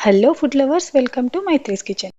Hello food lovers, welcome to Maitri's kitchen.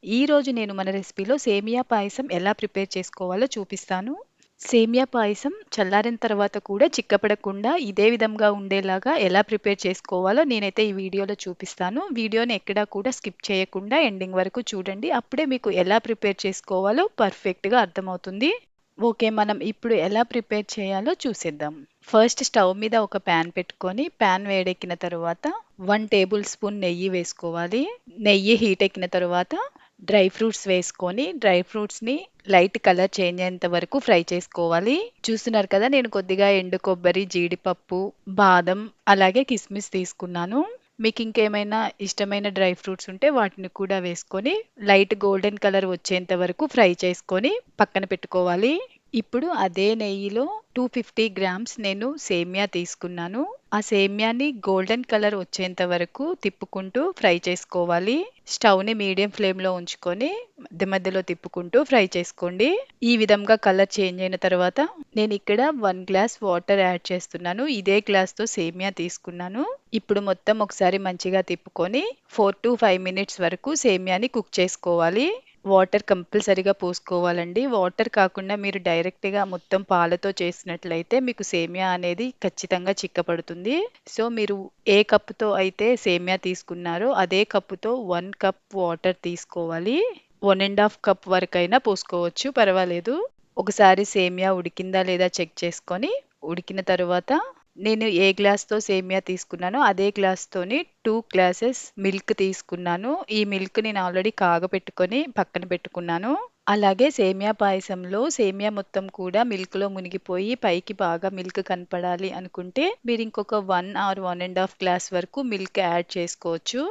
ఈరోజు నేను మన రెసిపీలో సేమియా పాయసం ఎలా ప్రిపేర్ చేసుకోవాలో చూపిస్తాను. సేమియా పాయసం చల్లారిన తర్వాత కూడా చిక్కపడకుండా ఇదే విధంగా ఉండేలాగా ఎలా ప్రిపేర్ చేసుకోవాలో నేనైతే ఈ వీడియోలో చూపిస్తాను. వీడియోని ఎక్కడా కూడా స్కిప్ చేయకుండా ఎండింగ్ వరకు చూడండి. అప్పుడే మీకు ఎలా ప్రిపేర్ చేసుకోవాలో పర్ఫెక్ట్‌గా అర్థమవుతుంది. ఓకే. మనం ఇప్పుడు ఎలా ప్రిపేర్ చేయాలో చూసేద్దాం. ఫస్ట్ స్టవ్ మీద ఒక పాన్ పెట్టుకొని, పాన్ వేడెక్కిన తరువాత 1 టేబుల్ స్పూన్ నెయ్యి వేసుకోవాలి. నెయ్యి హీట్ ఎక్కిన తరువాత డ్రై ఫ్రూట్స్ వేసుకొని, డ్రై ఫ్రూట్స్‌ని లైట్ కలర్ చేంజ్ అయ్యేంత వరకు ఫ్రై చేసుకోవాలి. చూస్తున్నారు కదా! నేను కొద్దిగా ఎండు కొబ్బరి, జీడిపప్పు, బాదం అలాగే కిస్మిస్ తీసుకున్నాను. మీకు ఇంకేమైనా ఇష్టమైన డ్రై ఫ్రూట్స్ ఉంటే వాటిని కూడా వేసుకొని లైట్ గోల్డెన్ కలర్ వచ్చేంత వరకు ఫ్రై చేసుకొని పక్కన పెట్టుకోవాలి. ఇప్పుడు అదే నెయ్యిలో 250 గ్రామ్స్ నేను సేమియా తీసుకున్నాను. ఆ సేమియాని గోల్డెన్ కలర్ వచ్చేంత వరకు తిప్పుకుంటూ ఫ్రై చేసుకోవాలి. స్టవ్‌ని మీడియం ఫ్లేమ్‌లో ఉంచుకొని మధ్య మధ్యలో తిప్పుకుంటూ ఫ్రై చేసుకోండి. ఈ విధంగా కలర్ చేంజ్ అయిన తర్వాత నేనిక్కడ 1 గ్లాస్ వాటర్ యాడ్ చేస్తున్నాను. ఇదే గ్లాస్‌తో సేమియా తీసుకున్నాను. ఇప్పుడు మొత్తం ఒకసారి మంచిగా తిప్పుకొని 4-5 మినిట్స్ వరకు సేమియాని కుక్ చేసుకోవాలి. వాటర్ కంపల్సరీగా పోసుకోవాలండి. వాటర్ కాకుండా మీరు డైరెక్ట్‌గా మొత్తం పాలతో చేసినట్లయితే మీకు సేమియా అనేది ఖచ్చితంగా చిక్కపడుతుంది. సో, మీరు ఏ కప్పుతో అయితే సేమియా తీసుకున్నారో అదే కప్పుతో 1 కప్ వాటర్ తీసుకోవాలి. 1 కప్ వరకైనా పోసుకోవచ్చు, పర్వాలేదు. ఒకసారి సేమియా ఉడికిందా లేదా చెక్ చేసుకొని, ఉడికిన తరువాత నేను ఏ గ్లాస్‌తో సేమియా తీసుకున్నానో అదే గ్లాస్‌తోని 2 గ్లాసెస్ మిల్క్ తీసుకున్నాను. ఈ మిల్క్ నేను ఆల్రెడీ కాగబెట్టుకొని పక్కన పెట్టుకున్నాను. అలాగే సేమియా పాయసంలో సేమియా మొత్తం కూడా మిల్క్‌లో మునిగిపోయి పైకి బాగా మిల్క్ కనపడాలి అనుకుంటే మీరింకొక 1 ఆర్ 1 గ్లాస్ వరకు మిల్క్ యాడ్ చేసుకోవచ్చు.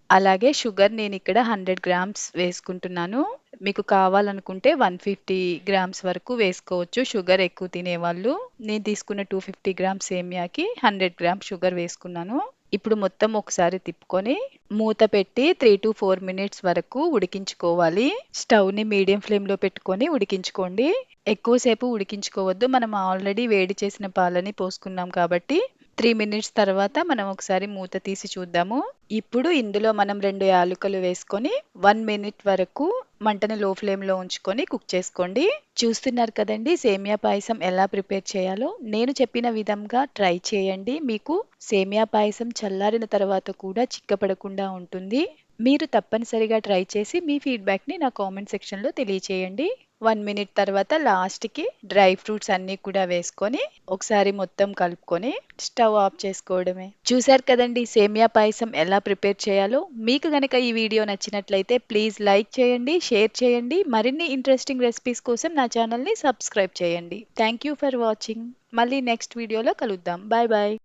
అలాగే షుగర్ నేనిక్కడ 100 గ్రామ్స్ వేసుకుంటున్నాను. మీకు కావాలనుకుంటే 150 గ్రామ్స్ వరకు వేసుకోవచ్చు షుగర్ ఎక్కువ తినేవాళ్ళు. నేను తీసుకున్న 250 గ్రామ్స్ సేమియాకి 100 గ్రామ్స్ షుగర్ వేసుకున్నాను. ఇప్పుడు మొత్తం ఒకసారి తిప్పుకొని మూత పెట్టి 3-4 మినిట్స్ వరకు ఉడికించుకోవాలి. స్టవ్‌ని మీడియం ఫ్లేమ్‌లో పెట్టుకొని ఉడికించుకోండి. ఎక్కువ సేపు ఉడికించుకోవద్దు. మనం ఆల్రెడీ వేడి చేసిన పాలని పోసుకున్నాం కాబట్టి 3 మినిట్స్ తర్వాత మనం ఒకసారి మూత తీసి చూద్దాము. ఇప్పుడు ఇందులో మనం 2 యాలుకలు వేసుకొని 1 మినిట్ వరకు మంటని లో ఫ్లేమ్‌లో ఉంచుకొని కుక్ చేసుకోండి. చూస్తున్నారు కదండీ సేమియా పాయసం ఎలా ప్రిపేర్ చేయాలో. నేను చెప్పిన విధంగా ట్రై చేయండి. మీకు సేమియా పాయసం చల్లారిన తర్వాత కూడా చిక్కపడకుండా ఉంటుంది. మీరు తప్పనిసరిగా ట్రై చేసి మీ ఫీడ్‌బ్యాక్‌ని నా కామెంట్ సెక్షన్‌లో తెలియచేయండి. 1 మినిట్ తర్వాత లాస్ట్‌కి డ్రై ఫ్రూట్స్ అన్నీ కూడా వేసుకొని ఒకసారి మొత్తం కలుపుకొని స్టవ్ ఆఫ్ చేసుకోవడమే. చూసారు కదండీ సేమియా పాయసం ఎలా ప్రిపేర్ చేయాలో. మీకు గనక ఈ వీడియో నచ్చినట్లయితే ప్లీజ్ లైక్ చేయండి, షేర్ చేయండి. మరిన్ని ఇంట్రెస్టింగ్ రెసిపీస్ కోసం నా ఛానల్‌ని సబ్స్క్రైబ్ చేయండి. Thank you for watching. మళ్ళీ నెక్స్ట్ వీడియోలో కలుద్దాం. Bye bye.